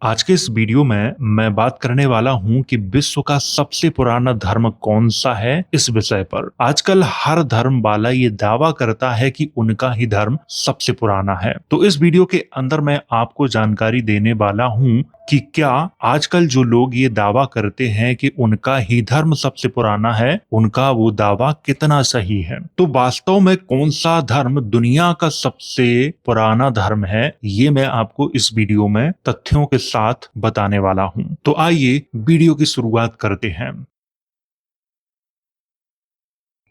आज के इस वीडियो में मैं बात करने वाला हूं कि विश्व का सबसे पुराना धर्म कौन सा है इस विषय पर। आजकल हर धर्म वाला ये दावा करता है कि उनका ही धर्म सबसे पुराना है। तो इस वीडियो के अंदर मैं आपको जानकारी देने वाला हूं कि क्या आजकल जो लोग ये दावा करते हैं कि उनका ही धर्म सबसे पुराना है, उनका वो दावा कितना सही है। तो वास्तव में कौन सा धर्म दुनिया का सबसे पुराना धर्म है, ये मैं आपको इस वीडियो में तथ्यों के साथ बताने वाला हूं। तो आइए वीडियो की शुरुआत करते हैं।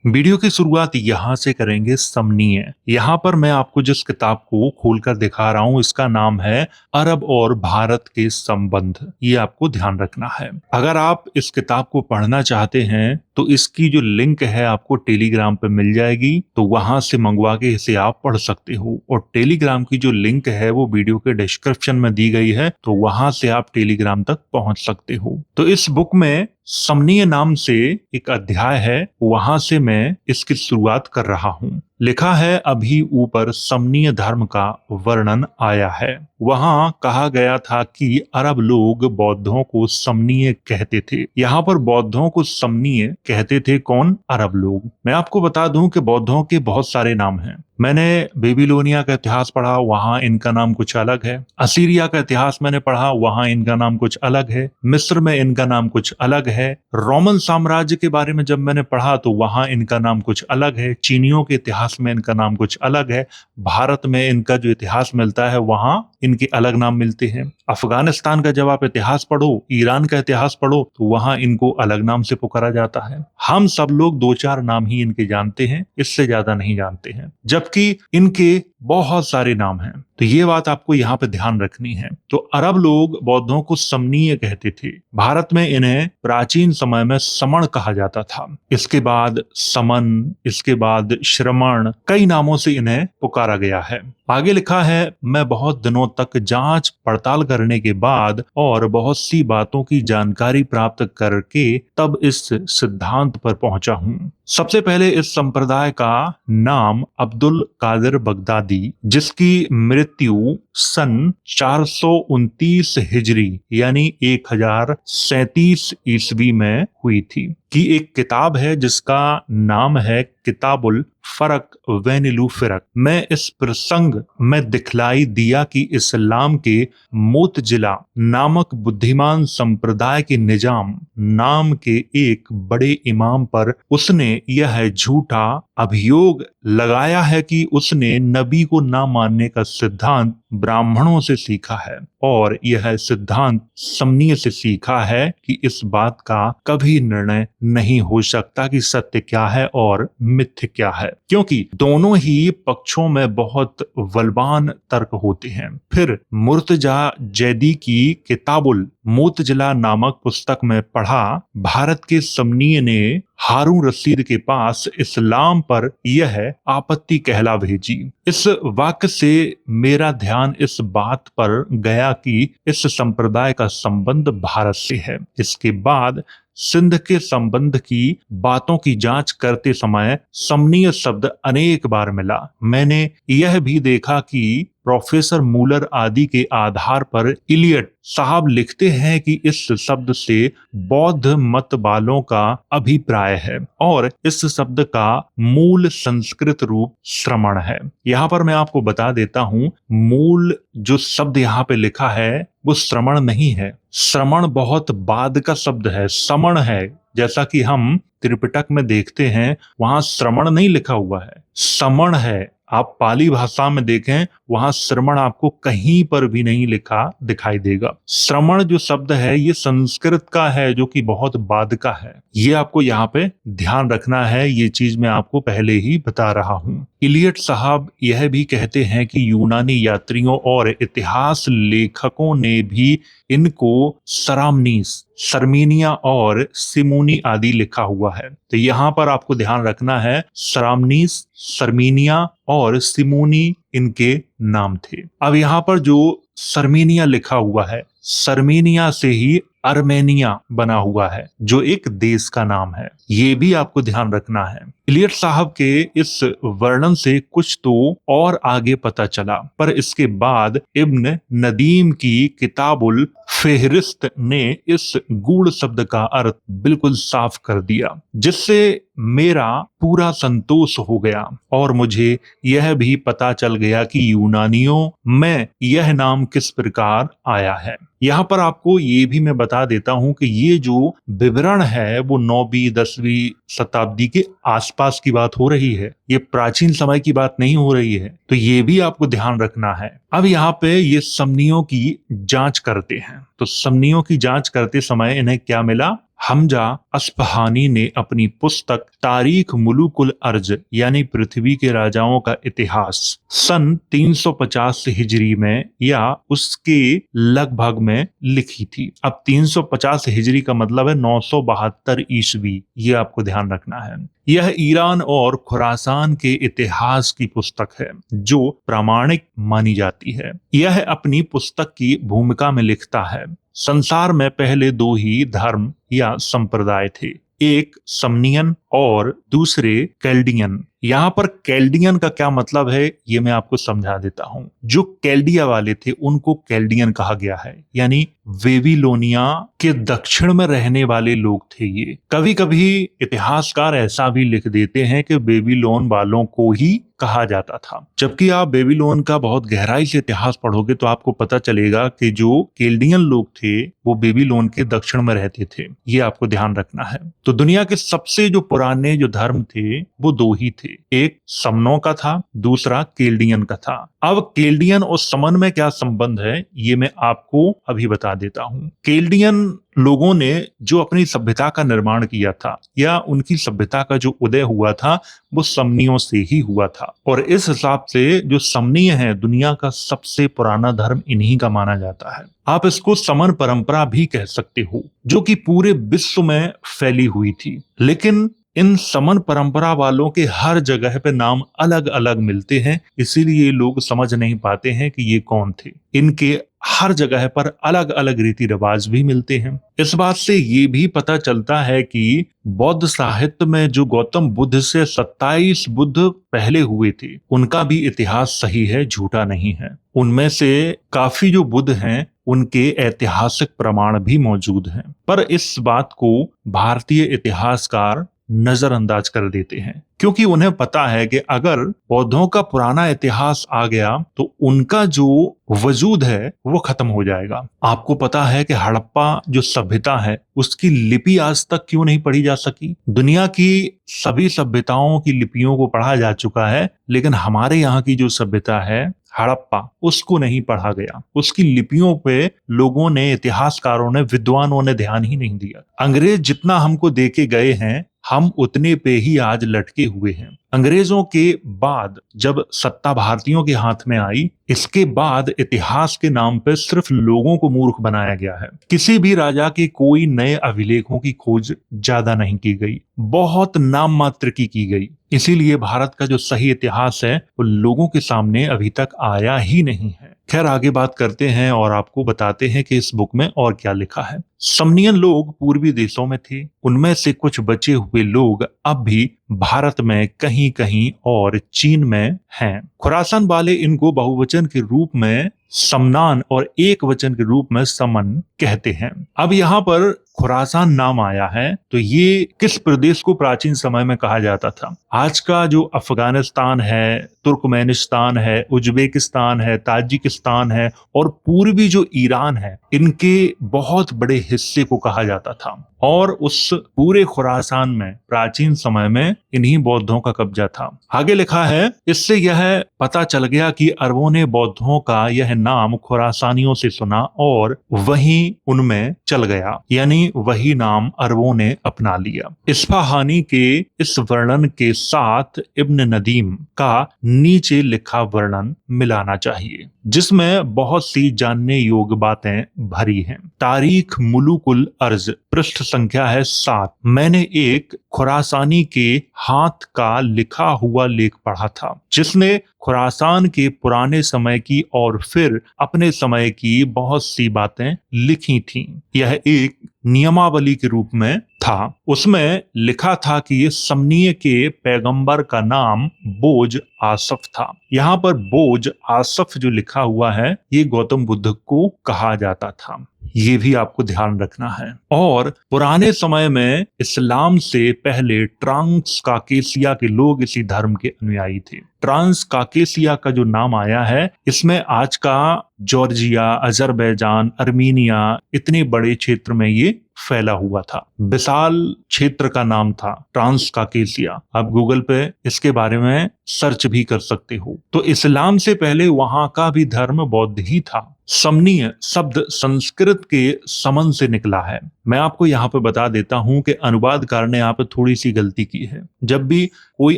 वीडियो की शुरुआत यहाँ से करेंगे समनीय। यहाँ पर मैं आपको जिस किताब को खोलकर दिखा रहा हूँ इसका नाम है अरब और भारत के संबंध। ये आपको ध्यान रखना है। अगर आप इस किताब को पढ़ना चाहते हैं तो इसकी जो लिंक है आपको टेलीग्राम पे मिल जाएगी, तो वहां से मंगवा के इसे आप पढ़ सकते हो। और टेलीग्राम की जो लिंक है वो वीडियो के डिस्क्रिप्शन में दी गई है, तो वहां से आप टेलीग्राम तक पहुंच सकते हो। तो इस बुक में समनीय नाम से एक अध्याय है, वहां से मैं इसकी शुरुआत कर रहा हूं। लिखा है अभी ऊपर समनीय धर्म का वर्णन आया है। वहां कहा गया था कि अरब लोग बौद्धों को समनीय कहते थे। यहाँ पर बौद्धों को समनीय कहते थे कौन? अरब लोग। मैं आपको बता दूं कि बौद्धों के बहुत सारे नाम हैं। मैंने बेबीलोनिया का इतिहास पढ़ा, वहां इनका नाम कुछ अलग है। असीरिया का इतिहास मैंने पढ़ा, वहां इनका नाम कुछ अलग है। मिस्र में इनका नाम कुछ अलग है। रोमन साम्राज्य के बारे में जब मैंने पढ़ा तो वहां इनका नाम कुछ अलग है। चीनियों के इतिहास में इनका नाम कुछ अलग है। भारत में इनका जो इतिहास मिलता है वहां इनके अलग नाम मिलते हैं। अफगानिस्तान का जब आप इतिहास पढ़ो, ईरान का इतिहास पढ़ो, तो वहां इनको अलग नाम से पुकारा जाता है। हम सब लोग दो चार नाम ही इनके जानते हैं, इससे ज्यादा नहीं जानते हैं, जबकि इनके बहुत सारे नाम हैं। तो ये बात आपको यहाँ पे ध्यान रखनी है। तो अरब लोग बौद्धों को समनीय कहते थे। भारत में इन्हें प्राचीन समय में समण कहा जाता था। इसके बाद समन, इसके बाद श्रमण, कई नामों से इन्हें पुकारा गया है। आगे लिखा है, मैं बहुत दिनों तक जांच पड़ताल करने के बाद और बहुत सी बातों की जानकारी प्राप्त करके तब इस सिद्धांत पर पहुंचा हूं। सबसे पहले इस संप्रदाय का नाम अब्दुल कादिर बगदादी, जिसकी मृत्यु सन 429 हिजरी यानी 1037 ईस्वी में हुई थी, की एक किताब है जिसका नाम है किताबुल फरक वैनिलू फिरक। मैं इस प्रसंग में दिखलाई दिया कि इस्लाम के मोतजिला नामक बुद्धिमान संप्रदाय के निजाम नाम के एक बड़े इमाम पर उसने यह झूठा अभियोग लगाया है कि उसने नबी को ना मानने का सिद्धांत ब्राह्मणों से सीखा है, और यह सिद्धांत समनीय से सीखा है कि इस बात का कभी निर्णय नहीं हो सकता कि सत्य क्या है और मिथ्य क्या है, क्योंकि दोनों ही पक्षों में बहुत बलवान तर्क होते हैं। फिर मुर्तजा जैदी की किताबुल मोतजिला नामक पुस्तक में पढ़ा, भारत के समनीय ने हारून रशीद के पास इस्लाम पर यह आपत्ति कहला भेजी। इस वाक्य से मेरा ध्यान इस बात पर गया कि इस संप्रदाय का संबंध भारत से है। इसके बाद सिंध के संबंध की बातों की जांच करते समय समनीय शब्द अनेक बार मिला। मैंने यह भी देखा कि प्रोफेसर मूलर आदि के आधार पर इलियट साहब लिखते हैं कि इस शब्द से बौद्ध मत वालों का अभिप्राय है, और इस शब्द का मूल संस्कृत रूप श्रमण है। यहाँ पर मैं आपको बता देता हूँ, मूल जो शब्द यहाँ पे लिखा है वो श्रमण नहीं है। श्रमण बहुत बाद का शब्द है, समण है। जैसा कि हम त्रिपिटक में देखते हैं वहां श्रमण नहीं लिखा हुआ है, समण है। आप पाली भाषा में देखें वहां श्रमण आपको कहीं पर भी नहीं लिखा दिखाई देगा। श्रमण जो शब्द है ये संस्कृत का है, जो कि बहुत बाद का है। ये आपको यहाँ पे ध्यान रखना है, ये चीज मैं आपको पहले ही बता रहा हूँ। इलियट साहब यह भी कहते हैं कि यूनानी यात्रियों और इतिहास लेखकों ने भी इनको सरामनीस, सरमीनिया और सिमोनी आदि लिखा हुआ है। तो यहाँ पर आपको ध्यान रखना है, सरामनीस, सरमीनिया और सिमोनी इनके नाम थे। अब यहाँ पर जो सरमीनिया लिखा हुआ है, सरमीनिया से ही अर्मेनिया बना हुआ है, जो एक देश का नाम है। ये भी आपको ध्यान रखना है। इलियट साहब के इस वर्णन से कुछ तो और आगे पता चला, पर इसके बाद इब्न नदीम की किताबुल फेहरिस्त ने इस गूढ़ शब्द का अर्थ बिल्कुल साफ कर दिया, जिससे मेरा पूरा संतोष हो गया और मुझे यह भी पता चल गया कि यूनानियों में यह नाम किस प्रकार आया है। यहाँ पर आपको ये भी मैं बता देता हूं कि ये जो विवरण है वो 9वीं 10वीं शताब्दी के आसपास की बात हो रही है, ये प्राचीन समय की बात नहीं हो रही है, तो ये भी आपको ध्यान रखना है। अब यहाँ पे ये समनियों की जांच करते हैं, तो समनियों की जांच करते समय इन्हें क्या मिला? हमजा अस्फहानी ने अपनी पुस्तक तारीख मुलुकुल अर्ज यानी पृथ्वी के राजाओं का इतिहास सन 350 हिजरी में या उसके लगभग में लिखी थी। अब 350 हिजरी का मतलब है 972 ईस्वी, ये आपको ध्यान रखना है। यह ईरान और खुरासान के इतिहास की पुस्तक है जो प्रामाणिक मानी जाती है। यह अपनी पुस्तक की भूमिका में लिखता है, संसार में पहले दो ही धर्म या संप्रदाय थे, एक समनियन और दूसरे कैल्डियन। यहाँ पर कैल्डियन का क्या मतलब है ये मैं आपको समझा देता हूं। जो कैल्डिया वाले थे उनको कैल्डियन कहा गया है, यानी बेबीलोनिया के दक्षिण में रहने वाले लोग थे ये। कभी कभी इतिहासकार ऐसा भी लिख देते हैं कि बेबीलोन वालों को ही कहा जाता था, जबकि आप बेबीलोन का बहुत गहराई से इतिहास पढ़ोगे तो आपको पता चलेगा कि जो कैल्डियन लोग थे वो बेबीलोन के दक्षिण में रहते थे। ये आपको ध्यान रखना है। तो दुनिया के सबसे जो पुराने जो धर्म थे वो दो ही थे, एक समनों का था, दूसरा केल्डियन का था। अब केल्डियन और समन में क्या संबंध है ये मैं आपको अभी बता देता हूं। केल्डियन लोगों ने जो अपनी सभ्यता का निर्माण किया था या उनकी सभ्यता का जो उदय हुआ था वो समनियों से ही हुआ था, और इस हिसाब से जो समनीय है दुनिया का सबसे पुराना धर्म इन्हीं का माना जाता है। आप इसको समन परंपरा भी कह सकते हो, जो कि पूरे विश्व में फैली हुई थी। लेकिन इन समन परंपरा वालों के हर जगह पे नाम अलग अलग मिलते हैं, इसीलिए लोग समझ नहीं पाते हैं कि ये कौन थे। इनके हर जगह पर अलग अलग रीति रिवाज भी मिलते हैं। इस बात से ये भी पता चलता है कि बौद्ध साहित्य में जो गौतम बुद्ध से 27 बुद्ध पहले हुए थे उनका भी इतिहास सही है, झूठा नहीं है। उनमें से काफी जो बुद्ध हैं उनके ऐतिहासिक प्रमाण भी मौजूद हैं, पर इस बात को भारतीय इतिहासकार नजरअंदाज कर देते हैं, क्योंकि उन्हें पता है कि अगर बौद्धों का पुराना इतिहास आ गया तो उनका जो वजूद है वो खत्म हो जाएगा। आपको पता है कि हड़प्पा जो सभ्यता है उसकी लिपि आज तक क्यों नहीं पढ़ी जा सकी? दुनिया की सभी सभ्यताओं की लिपियों को पढ़ा जा चुका है, लेकिन हमारे यहाँ की जो सभ्यता है हड़प्पा, उसको नहीं पढ़ा गया। उसकी लिपियों पे लोगों ने, इतिहासकारों ने, विद्वानों ने ध्यान ही नहीं दिया। अंग्रेज जितना हमको देके गए हैं हम उतने पे ही आज लटके हुए हैं। अंग्रेजों के बाद जब सत्ता भारतीयों के हाथ में आई, इसके बाद इतिहास के नाम पर सिर्फ लोगों को मूर्ख बनाया गया है। किसी भी राजा के कोई नए अभिलेखों की खोज ज्यादा नहीं की गई, बहुत नाम मात्र की गई। इसीलिए भारत का जो सही इतिहास है वो लोगों के सामने अभी तक आया ही नहीं है। खैर आगे बात करते हैं और आपको बताते हैं कि इस बुक में और क्या लिखा है। समनियन लोग पूर्वी देशों में थे, उनमें से कुछ बचे हुए लोग अब भी भारत में कहीं कहीं और चीन में हैं। खुरासान वाले इनको बहुवचन के रूप में समनान और एक वचन के रूप में समन कहते हैं। अब यहाँ पर खुरासान नाम आया है तो ये किस प्रदेश को प्राचीन समय में कहा जाता था? आज का जो अफगानिस्तान है, तुर्कमेनिस्तान है, उज्बेकिस्तान है, ताजिकिस्तान है और पूर्वी जो ईरान है, इनके बहुत बड़े हिस्से को कहा जाता था। और उस पूरे खुरासान में प्राचीन समय में इन्हीं बौद्धों का कब्जा था। आगे लिखा है, इससे यह पता चल गया कि अरबों ने बौद्धों का यह नाम खुरासानियों से सुना और वहीं उनमें चल गया, यानी वही नाम अरबों ने अपना लिया। इस्फहानी के इस वर्णन के साथ इब्न नदीम का नीचे लिखा वर्णन मिलाना चाहिए, जिसमें बहुत सी जानने योग्य बातें भरी हैं। तारीख मुलुकुल अर्ज पृष्ठ संख्या है 7। मैंने एक खुरासानी के हाथ का लिखा हुआ लेख पढ़ा था जिसने खुरासान के पुराने समय की और फिर अपने समय की बहुत सी बातें लिखी थीं। यह एक नियमावली के रूप में था। उसमें लिखा था कि ये समनीय के पैगंबर का नाम बोझ आसफ था। यहाँ पर बोझ आसफ जो लिखा हुआ है ये गौतम बुद्ध को कहा जाता था, ये भी आपको ध्यान रखना है। और पुराने समय में इस्लाम से पहले ट्रांस काकेसिया के लोग इसी धर्म के अनुयायी थे। ट्रांस काकेसिया का जो नाम आया है इसमें आज का जॉर्जिया, अजरबैजान, अर्मीनिया इतने बड़े क्षेत्र में ये फैला हुआ था। विशाल क्षेत्र का नाम था ट्रांस काकेसिया। आप गूगल पे इसके बारे में सर्च भी कर सकते हो। तो इस्लाम से पहले वहां का भी धर्म बौद्ध ही था। समनीय शब्द संस्कृत के समन से निकला है। मैं आपको यहाँ पे बता देता हूँ कि अनुवादकार ने यहाँ पे थोड़ी सी गलती की है। जब भी कोई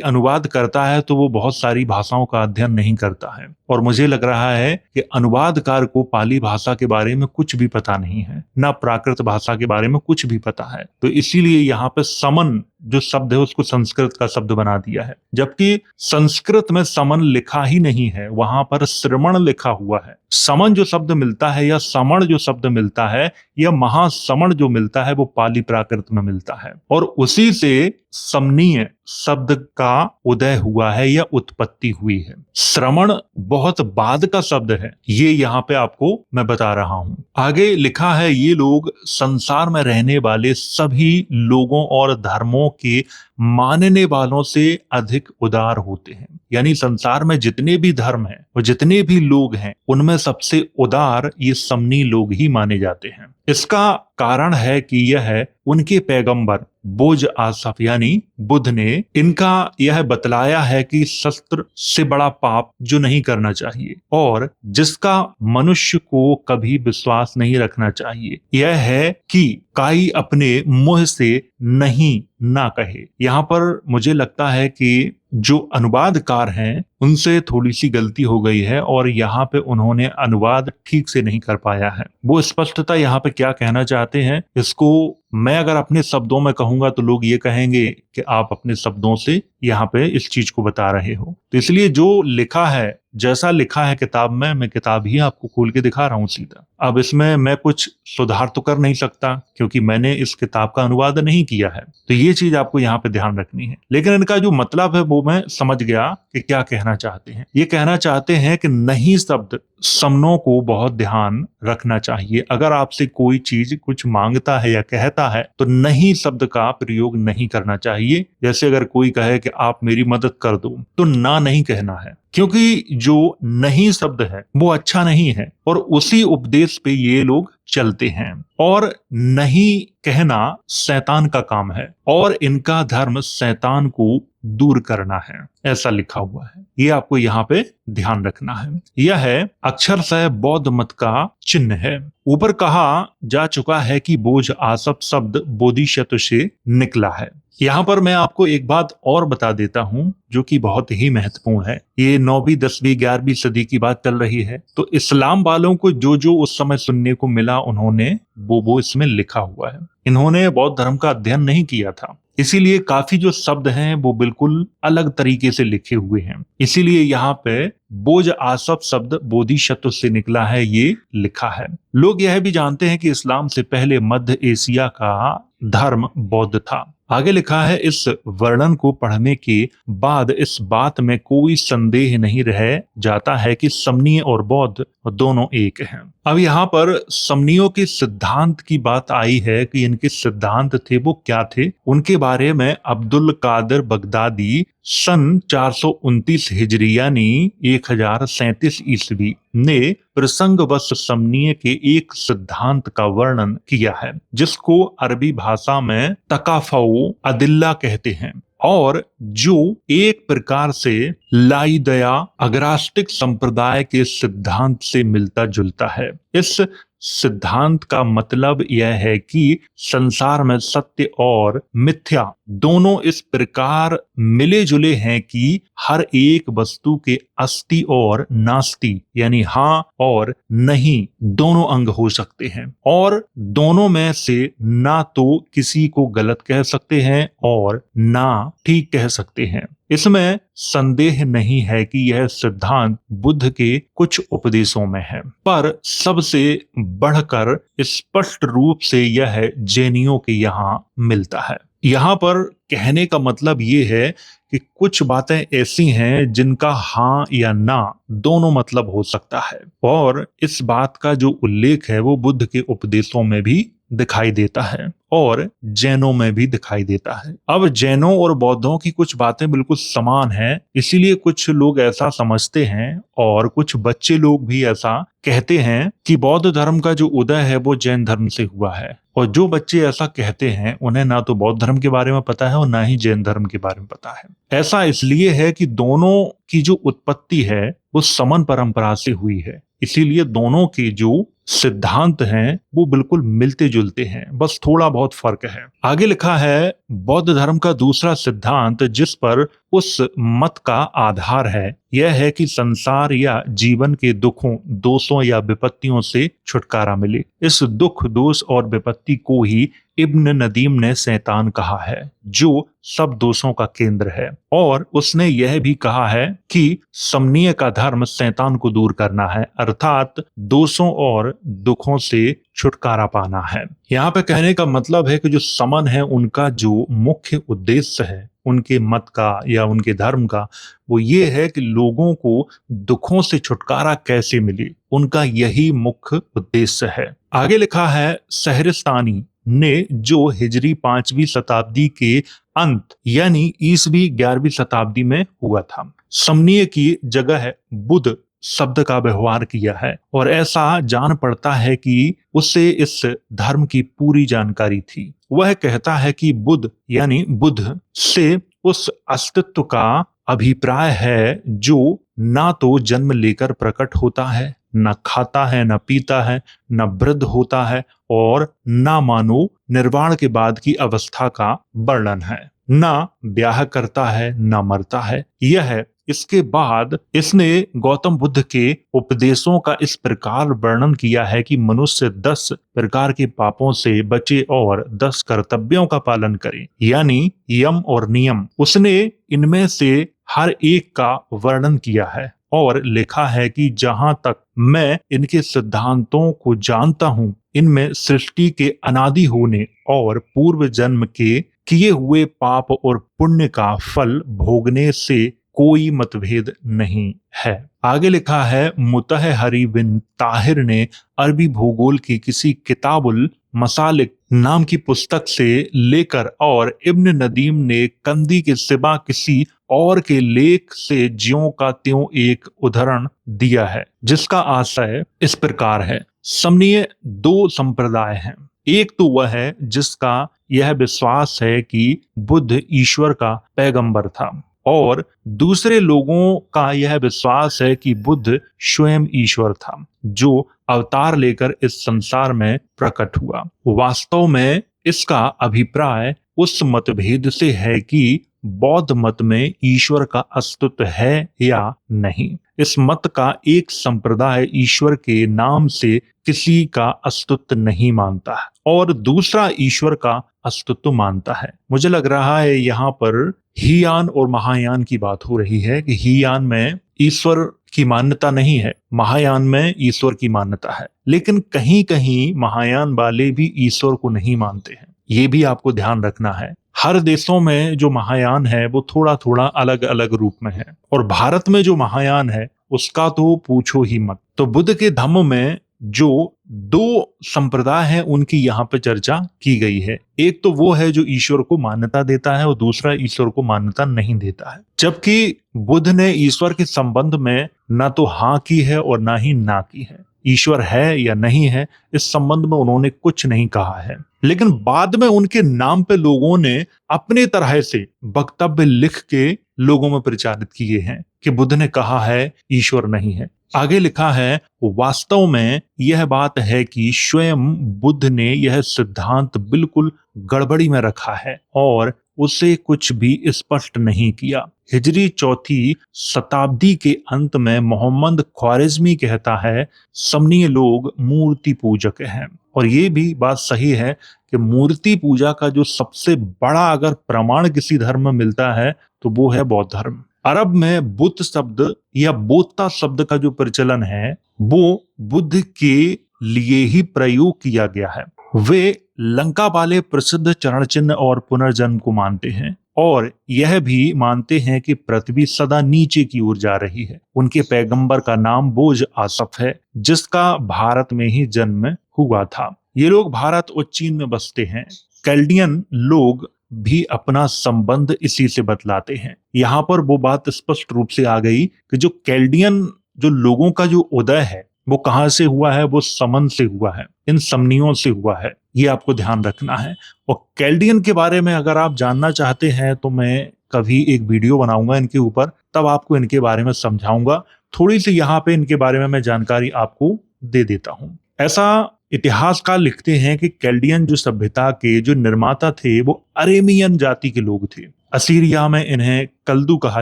अनुवाद करता है तो वो बहुत सारी भाषाओं का अध्ययन नहीं करता है, और मुझे लग रहा है कि अनुवादकार को पाली भाषा के बारे में कुछ भी पता नहीं है, ना प्राकृत भाषा के बारे में कुछ भी पता है। तो इसीलिए यहाँ पे समन जो शब्द है उसको संस्कृत का शब्द बना दिया है, जबकि संस्कृत में समन लिखा ही नहीं है, वहां पर श्रमण लिखा हुआ है। समन जो शब्द मिलता है या समण जो शब्द मिलता है या महासमण जो मिलता है वो पाली प्राकृत में मिलता है, और उसी से समनीय शब्द का उदय हुआ है या उत्पत्ति हुई है। श्रमण बहुत बाद का शब्द है, ये यहाँ पे आपको मैं बता रहा हूं। आगे लिखा है ये लोग संसार में रहने वाले सभी लोगों और धर्मों के मानने वालों से अधिक उदार होते हैं। यानी संसार में जितने भी धर्म हैं और जितने भी लोग हैं उनमें सबसे उदार ये समनी लोग ही माने जाते हैं। इसका कारण है कि यह उनके पैगंबर बोझ आसफ यानी बुद्ध ने इनका यह बतलाया है कि शस्त्र से बड़ा पाप जो नहीं करना चाहिए और जिसका मनुष्य को कभी विश्वास नहीं रखना चाहिए, यह है कि काई अपने मुंह से नहीं ना कहे। यहाँ पर मुझे लगता है कि जो अनुवादकार हैं उनसे थोड़ी सी गलती हो गई है और यहाँ पे उन्होंने अनुवाद ठीक से नहीं कर पाया है। वो स्पष्टता यहाँ पे क्या कहना चाहते हैं इसको मैं अगर अपने शब्दों में कहूंगा तो लोग ये कहेंगे कि आप अपने शब्दों से यहाँ पे इस चीज को बता रहे हो। तो इसलिए जो लिखा है, जैसा लिखा है किताब में, मैं किताब ही आपको खोल के दिखा रहा हूँ सीधा। अब इसमें मैं कुछ सुधार तो कर नहीं सकता क्योंकि मैंने इस किताब का अनुवाद नहीं किया है, तो ये चीज आपको यहाँ पे ध्यान रखनी है। लेकिन इनका जो मतलब है वो मैं समझ गया कि क्या कहना चाहते हैं। ये कहना चाहते हैं कि नहीं शब्द समनों को बहुत ध्यान रखना चाहिए। अगर आपसे कोई चीज कुछ मांगता है या कहता है तो नहीं शब्द का प्रयोग नहीं करना चाहिए। जैसे अगर कोई कहे कि आप मेरी मदद कर दो तो ना नहीं कहना है, क्योंकि जो नहीं शब्द है वो अच्छा नहीं है और उसी उपदेश पे ये लोग चलते हैं। और नहीं कहना शैतान का काम है और इनका धर्म शैतान को दूर करना है, ऐसा लिखा हुआ है। ये आपको यहाँ पे ध्यान रखना है। यह अक्षरशः बौद्ध मत का चिन्ह है। ऊपर कहा जा चुका है कि बोझ आसफ शब्द बोधिशत्व से निकला है। यहाँ पर मैं आपको एक बात और बता देता हूँ जो कि बहुत ही महत्वपूर्ण है। ये 9वीं 10वीं 11वीं सदी की बात चल रही है, तो इस्लाम वालों को जो जो उस समय सुनने को मिला उन्होंने वो इसमें लिखा हुआ है। इन्होंने बौद्ध धर्म का अध्ययन नहीं किया था, इसीलिए काफी जो शब्द हैं वो बिल्कुल अलग तरीके से लिखे हुए हैं। इसीलिए यहाँ पे बोझ आसफ शब्द बोधिशत्व से निकला है ये लिखा है। लोग यह भी जानते हैं कि इस्लाम से पहले मध्य एशिया का धर्म बौद्ध था। आगे लिखा है इस वर्णन को पढ़ने के बाद इस बात में कोई संदेह नहीं रह जाता है कि समनीय और बौद्ध दोनों एक हैं। अब यहाँ पर समनियों के सिद्धांत की बात आई है कि इनके सिद्धांत थे वो क्या थे। उनके बारे में अब्दुल कादिर बगदादी सन 429 हिजरी यानी 1037 ईस्वी ने प्रसंगवश समनीय के एक सिद्धांत का वर्णन किया है जिसको अरबी भाषा में तकाफउ अदिल्ला कहते हैं और जो एक प्रकार से लाइदया अग्रास्टिक संप्रदाय के सिद्धांत से मिलता जुलता है। इस सिद्धांत का मतलब यह है कि संसार में सत्य और मिथ्या दोनों इस प्रकार मिले जुले हैं कि हर एक वस्तु के अस्ति और नास्ति यानी हाँ और नहीं दोनों अंग हो सकते हैं, और दोनों में से ना तो किसी को गलत कह सकते हैं और ना ठीक कह सकते हैं। इसमें संदेह नहीं है कि यह सिद्धांत बुद्ध के कुछ उपदेशों में है, पर सबसे बढ़कर स्पष्ट रूप से यह जैनियों के यहाँ मिलता है। यहाँ पर कहने का मतलब ये है कि कुछ बातें ऐसी हैं जिनका हाँ या ना दोनों मतलब हो सकता है, और इस बात का जो उल्लेख है वो बुद्ध के उपदेशों में भी दिखाई देता है और जैनों में भी दिखाई देता है। अब जैनों और बौद्धों की कुछ बातें बिल्कुल समान हैं, इसीलिए कुछ लोग ऐसा समझते हैं और कुछ बच्चे लोग भी ऐसा कहते हैं कि बौद्ध धर्म का जो उदय है वो जैन धर्म से हुआ है। और जो बच्चे ऐसा कहते हैं उन्हें ना तो बौद्ध धर्म के बारे में पता है और ना ही जैन धर्म के बारे में पता है। ऐसा इसलिए है कि दोनों की जो उत्पत्ति है वो समन परंपरा से हुई है, इसीलिए दोनों के जो सिद्धांत हैं वो बिल्कुल मिलते जुलते हैं, बस थोड़ा बहुत फर्क है। आगे लिखा है, बौद्ध धर्म का दूसरा सिद्धांत जिस पर उस मत का आधार है यह है कि संसार या जीवन के दुखों, दोषों या विपत्तियों से छुटकारा मिले। इस दुख, दोष और विपत्ति को ही इब्न नदीम ने शैतान कहा है, जो सब दोषों का केंद्र है, और उसने यह भी कहा है कि समनीय का धर्म शैतान को दूर करना है, अर्थात दोषों और दुखों से छुटकारा पाना है। यहाँ पे कहने का मतलब है कि जो समन है उनका जो मुख्य उद्देश्य है उनके मत का या उनके धर्म का, वो ये है कि लोगों को दुखों से छुटकारा कैसे मिले, उनका यही मुख्य उद्देश्य है। आगे लिखा है, शहरिस्तानी ने जो हिजरी 5वीं शताब्दी के अंत यानी ईसवी 11वीं शताब्दी में हुआ था, समनीय की जगह बुद्ध शब्द का व्यवहार किया है, और ऐसा जान पड़ता है कि उसे इस धर्म की पूरी जानकारी थी। वह कहता है कि बुद्ध यानी बुद्ध से उस अस्तित्व का अभिप्राय है जो ना तो जन्म लेकर प्रकट होता है, न खाता है, न पीता है, न वृद्ध होता है, और ना मानो निर्वाण के बाद की अवस्था का वर्णन है, ना ब्याह करता है, न मरता है। यह इसके बाद इसने गौतम बुद्ध के उपदेशों का इस प्रकार वर्णन किया है कि मनुष्य 10 प्रकार के पापों से बचे और 10 कर्तव्यों का पालन करे, यानी यम और नियम। उसने इनमें से हर एक का वर्णन किया है और लिखा है कि जहां तक मैं इनके सिद्धांतों को जानता हूं, इनमें सृष्टि के अनादि होने और पूर्व जन्म के किए हुए पाप और पुण्य का फल भोगने से कोई मतभेद नहीं है। आगे लिखा है, मुतहरी बिन ताहिर ने अरबी भूगोल की किसी किताबुल मसालिक नाम की पुस्तक से लेकर और इब्न नदीम ने कंदी के सिवा किसी और के लेख से ज्यों का त्यों एक उदाहरण दिया है, जिसका आशय इस प्रकार है। समनीय 2 संप्रदाय हैं। एक तो वह है जिसका यह विश्वास है कि बुद्ध ईश्वर का पैगंबर था, और दूसरे लोगों का यह विश्वास है कि बुद्ध स्वयं ईश्वर था जो अवतार लेकर इस संसार में प्रकट हुआ। वास्तव में इसका अभिप्राय उस मतभेद से है कि बौद्ध मत में ईश्वर का अस्तित्व है या नहीं। इस मत का एक संप्रदाय ईश्वर के नाम से किसी का अस्तित्व नहीं मानता है और दूसरा ईश्वर का अस्तित्व मानता है। मुझे लग रहा है यहाँ पर हीयान और महायान की बात हो रही है कि हीयान में ईश्वर की मान्यता नहीं है, महायान में ईश्वर की मान्यता है, लेकिन कहीं कहीं महायान वाले भी ईश्वर को नहीं मानते हैं। ये भी आपको ध्यान रखना है। हर देशों में जो महायान है वो थोड़ा थोड़ा अलग अलग रूप में है, और भारत में जो महायान है उसका तो पूछो ही मत। तो बुद्ध के धम्म में जो 2 संप्रदाय हैं उनकी यहाँ पे चर्चा की गई है। एक तो वो है जो ईश्वर को मान्यता देता है और दूसरा ईश्वर को मान्यता नहीं देता है। जबकि बुद्ध ने ईश्वर के संबंध में ना तो हाँ की है और ना ही ना की है। ईश्वर है या नहीं है इस संबंध में उन्होंने कुछ नहीं कहा है, लेकिन बाद में उनके नाम पे लोगों ने अपने तरह से वक्तव्य लिख के लोगों में प्रचारित किए हैं कि बुद्ध ने कहा है ईश्वर नहीं है। आगे लिखा है, वास्तव में यह बात है कि स्वयं बुद्ध ने यह सिद्धांत बिल्कुल गड़बड़ी में रखा है और उसे कुछ भी स्पष्ट नहीं किया। हिजरी चौथी शताब्दी के अंत में मोहम्मद ख्वारिज़मी कहता है समनीय लोग मूर्ति पूजक हैं। और ये भी बात सही है कि मूर्ति पूजा का जो सबसे बड़ा अगर प्रमाण किसी धर्म में मिलता है तो वो है बौद्ध धर्म। अरब में बुद्ध शब्द या बोत्ता शब्द का जो प्रचलन है वो बुद्ध के लिए ही प्रयोग किया गया है। वे लंका वाले प्रसिद्ध चरण चिन्ह और पुनर्जन्म को मानते हैं और यह भी मानते हैं कि पृथ्वी सदा नीचे की ओर जा रही है। उनके पैगंबर का नाम बोझ आसफ है जिसका भारत में ही जन्म हुआ था। ये लोग भारत और चीन में बसते हैं। कैल्डियन लोग भी अपना संबंध इसी से बतलाते हैं। यहाँ पर वो बात स्पष्ट रूप से आ गई कि जो कैल्डियन जो लोगों का जो उदय है वो कहाँ से हुआ है, वो समन से हुआ है, इन समनियों से हुआ है। ये आपको ध्यान रखना है। और कैल्डियन के बारे में अगर आप जानना चाहते हैं तो मैं कभी एक वीडियो बनाऊंगा इनके ऊपर, तब आपको इनके बारे में समझाऊंगा। थोड़ी सी यहाँ पे इनके बारे में मैं जानकारी आपको दे देता हूँ। ऐसा इतिहासकार लिखते हैं कि कैल्डियन जो सभ्यता के जो निर्माता थे वो अरेमियन जाति के लोग थे। असीरिया में इन्हें कल्दू कहा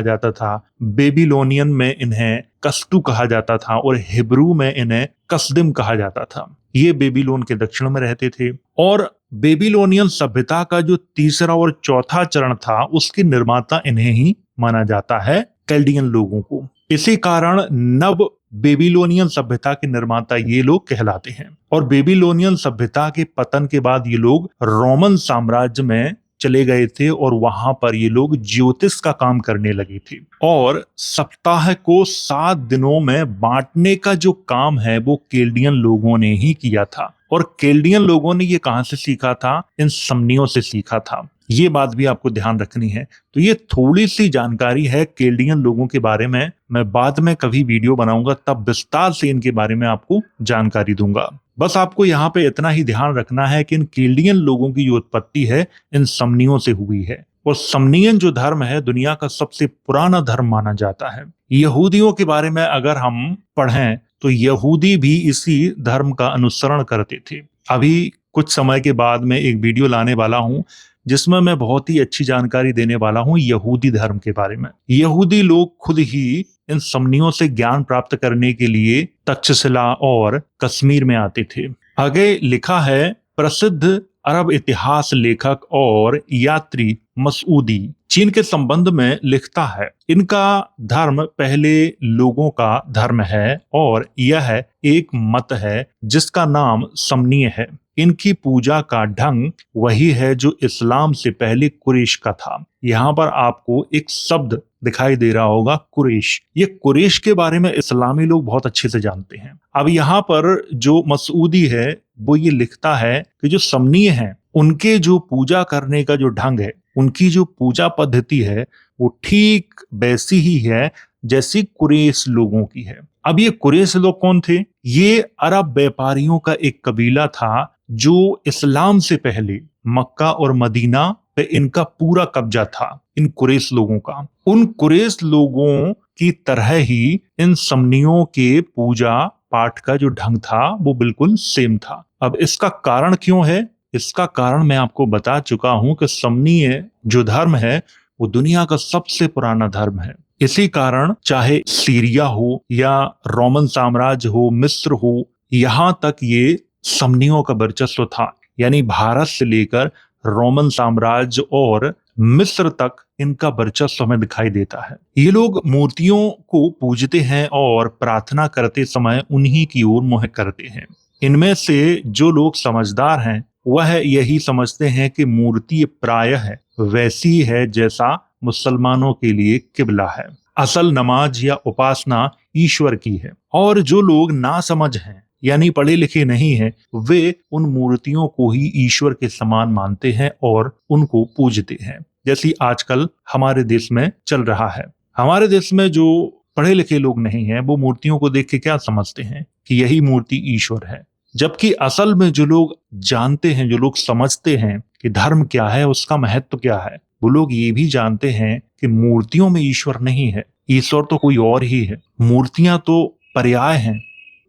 जाता था, बेबीलोनियन में इन्हें कस्टू कहा जाता था और हिब्रू में इन्हें कसदिम कहा जाता था। ये बेबीलोन के दक्षिण में रहते थे और बेबीलोनियन सभ्यता का जो तीसरा और चौथा चरण था उसके निर्माता इन्हें ही माना जाता है, कैल्डियन लोगों को। इसी कारण नव बेबीलोनियन सभ्यता के निर्माता ये लोग कहलाते हैं। और बेबीलोनियन सभ्यता के पतन के बाद ये लोग रोमन साम्राज्य में चले गए थे और वहां पर ये लोग ज्योतिष का काम करने लगे थे और सप्ताह को 7 दिनों में बांटने का जो काम है वो कैल्डियन लोगों ने ही किया था। और कैल्डियन लोगों ने ये कहां से सीखा था? इन समनियों से सीखा था। ये बात भी आपको ध्यान रखनी है। तो ये थोड़ी सी जानकारी है कैल्डियन लोगों के बारे में। मैं बाद में कभी वीडियो बनाऊंगा तब विस्तार से इनके बारे में आपको जानकारी दूंगा। बस आपको यहाँ पे इतना ही ध्यान रखना है कि इन कैल्डियन लोगों की जो उत्पत्ति है इन समनियों से हुई है। और समनियन जो धर्म है दुनिया का सबसे पुराना धर्म माना जाता है। यहूदियों के बारे में अगर हम पढ़ें तो यहूदी भी इसी धर्म का अनुसरण करते थे। अभी कुछ समय के बाद मैं एक वीडियो लाने वाला हूं जिसमें मैं बहुत ही अच्छी जानकारी देने वाला हूं यहूदी धर्म के बारे में। यहूदी लोग खुद ही इन समनियों से ज्ञान प्राप्त करने के लिए तक्षशिला और कश्मीर में आते थे। आगे लिखा है प्रसिद्ध अरब इतिहास लेखक और यात्री मसूदी चीन के संबंध में लिखता है, इनका धर्म पहले लोगों का धर्म है और यह एक मत है जिसका नाम समनीय है। इनकी पूजा का ढंग वही है जो इस्लाम से पहले कुरैश का था। यहाँ पर आपको एक शब्द दिखाई दे रहा होगा, कुरैश। ये कुरैश के बारे में इस्लामी लोग बहुत अच्छे से जानते हैं। अब यहाँ पर जो मसूदी है वो ये लिखता है कि जो समनीय हैं उनके जो पूजा करने का जो ढंग है, उनकी जो पूजा पद्धति है वो ठीक वैसी ही है जैसी कुरैश लोगों की है। अब ये कुरैश लोग कौन थे? ये अरब व्यापारियों का एक कबीला था जो इस्लाम से पहले मक्का और मदीना पे इनका पूरा कब्जा था, इन कुरैश लोगों का। उन कुरैश लोगों की तरह ही इन समनियों के पूजा पाठ का जो ढंग था वो बिल्कुल सेम था। अब इसका कारण क्यों है? इसका कारण मैं आपको बता चुका हूं कि समनीय जो धर्म है वो दुनिया का सबसे पुराना धर्म है। इसी कारण चाहे सीरिया हो या रोमन साम्राज्य हो, मिस्र हो, यहां तक ये समनियों का वर्चस्व था। यानी भारत से लेकर रोमन साम्राज्य और मिस्र तक इनका वर्चस्व हमें दिखाई देता है। ये लोग मूर्तियों को पूजते हैं और प्रार्थना करते समय उन्हीं की ओर मुंह करते हैं। इनमें से जो लोग समझदार हैं वह यही समझते हैं कि मूर्ति प्रायः वैसी है जैसा मुसलमानों के लिए किबला है। असल नमाज या उपासना ईश्वर की है। और जो लोग नासमझ हैं यानी पढ़े लिखे नहीं हैं वे उन मूर्तियों को ही ईश्वर के समान मानते हैं और उनको पूजते हैं, जैसी आजकल हमारे देश में चल रहा है। हमारे देश में जो पढ़े लिखे लोग नहीं हैं वो मूर्तियों को देख के क्या समझते हैं कि यही मूर्ति ईश्वर है, जबकि असल में जो लोग जानते हैं, जो लोग समझते हैं कि धर्म क्या है, उसका महत्व क्या है, वो लोग ये भी जानते हैं कि मूर्तियों में ईश्वर नहीं है, ईश्वर तो कोई और ही है। मूर्तियां तो पर्याय हैं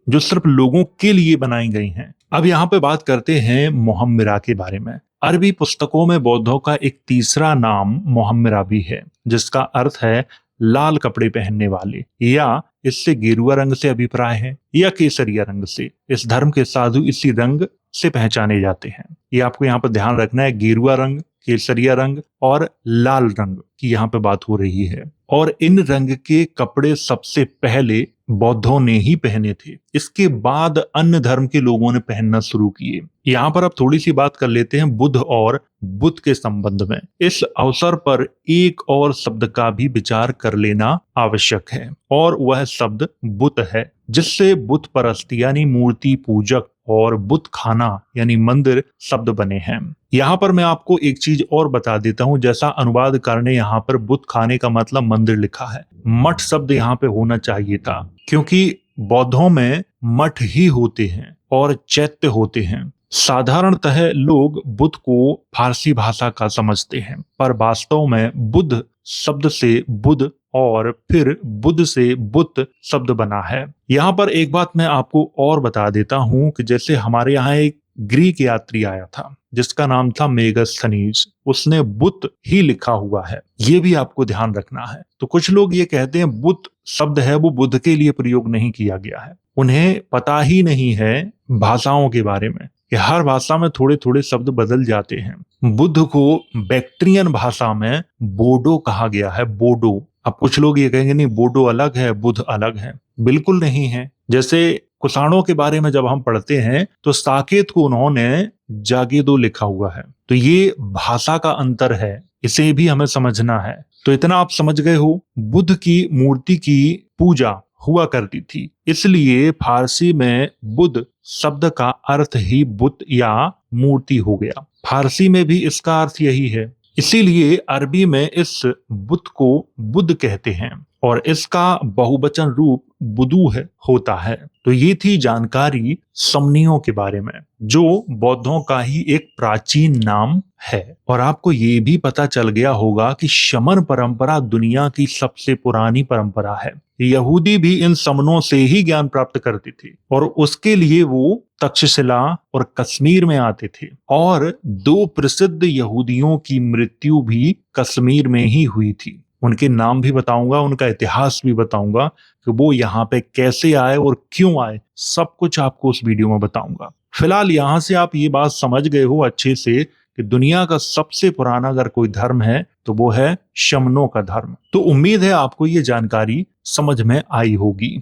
जो सिर्फ लोगों के लिए बनाई गई हैं। अब यहाँ पे बात करते हैं मोहम्मरा के बारे में। अरबी पुस्तकों में बौद्धों का एक तीसरा नाम मोहम्मरा भी है, जिसका अर्थ है लाल कपड़े पहनने वाले, या इससे गेरुआ रंग से अभिप्राय है या केसरिया रंग से। इस धर्म के साधु इसी रंग से पहचाने जाते हैं। ये आपको यहाँ पर ध्यान रखना है, गेरुआ रंग, केसरिया रंग और लाल रंग की यहाँ पे बात हो रही है। और इन रंग के कपड़े सबसे पहले बौद्धों ने ही पहने थे, इसके बाद अन्य धर्म के लोगों ने पहनना शुरू किए। यहाँ पर अब थोड़ी सी बात कर लेते हैं बुद्ध और बुत के संबंध में। इस अवसर पर एक और शब्द का भी विचार कर लेना आवश्यक है, और वह शब्द बुत है, जिससे बुत परस्त यानी मूर्ति पूजक और बुत खाना यानी मंदिर शब्द बने हैं। यहाँ पर मैं आपको एक चीज और बता देता हूँ, जैसा अनुवादकार ने यहाँ पर बुत खाने का मतलब मंदिर लिखा है, मठ शब्द यहाँ पे होना चाहिए था, क्योंकि बौद्धों में मठ ही होते हैं और चैत्य होते हैं। साधारणतः लोग बुद्ध को फारसी भाषा का समझते हैं, पर वास्तव में बुद्ध शब्द से बुद्ध और फिर बुद्ध से बुत शब्द बना है। यहाँ पर एक बात मैं आपको और बता देता हूँ कि जैसे हमारे यहाँ एक ग्रीक यात्री आया था जिसका नाम था मेगास्थनीज, उसने बुत ही लिखा हुआ है, ये भी आपको ध्यान रखना है। तो कुछ लोग ये कहते हैं बुत शब्द है वो बुद्ध के लिए प्रयोग नहीं किया गया है, उन्हें पता ही नहीं है भाषाओं के बारे में कि हर भाषा में थोड़े थोड़े शब्द बदल जाते हैं। बुद्ध को बैक्ट्रियन भाषा में बोडो कहा गया है, बोडो। अब कुछ लोग ये कहेंगे नहीं बोडो अलग है बुद्ध अलग है, बिल्कुल नहीं है। जैसे कुषाणों के बारे में जब हम पढ़ते हैं तो साकेत को उन्होंने जागेदो लिखा हुआ है, तो ये भाषा का अंतर है, इसे भी हमें समझना है। तो इतना आप समझ गए हो, बुद्ध की मूर्ति की पूजा हुआ करती थी, इसलिए फारसी में बुद्ध शब्द का अर्थ ही बुत या मूर्ति हो गया। फारसी में भी इसका अर्थ यही है, इसीलिए अरबी में इस बुत को बुद्ध कहते हैं और इसका बहुवचन रूप बुदू है होता है। तो ये थी जानकारी समनियों के बारे में, जो बौद्धों का ही एक प्राचीन नाम है। और आपको ये भी पता चल गया होगा कि शमन परंपरा दुनिया की सबसे पुरानी परंपरा है। यहूदी भी इन समनों से ही ज्ञान प्राप्त करते थे और उसके लिए वो तक्षशिला और कश्मीर में आते थे, और 2 प्रसिद्ध यहूदियों की मृत्यु भी कश्मीर में ही हुई थी। उनके नाम भी बताऊंगा, उनका इतिहास भी बताऊंगा कि वो यहाँ पे कैसे आए और क्यों आए, सब कुछ आपको उस वीडियो में बताऊंगा। फिलहाल यहाँ से आप ये बात समझ गए हो अच्छे से कि दुनिया का सबसे पुराना अगर कोई धर्म है तो वो है शमनों का धर्म। तो उम्मीद है आपको ये जानकारी समझ में आई होगी।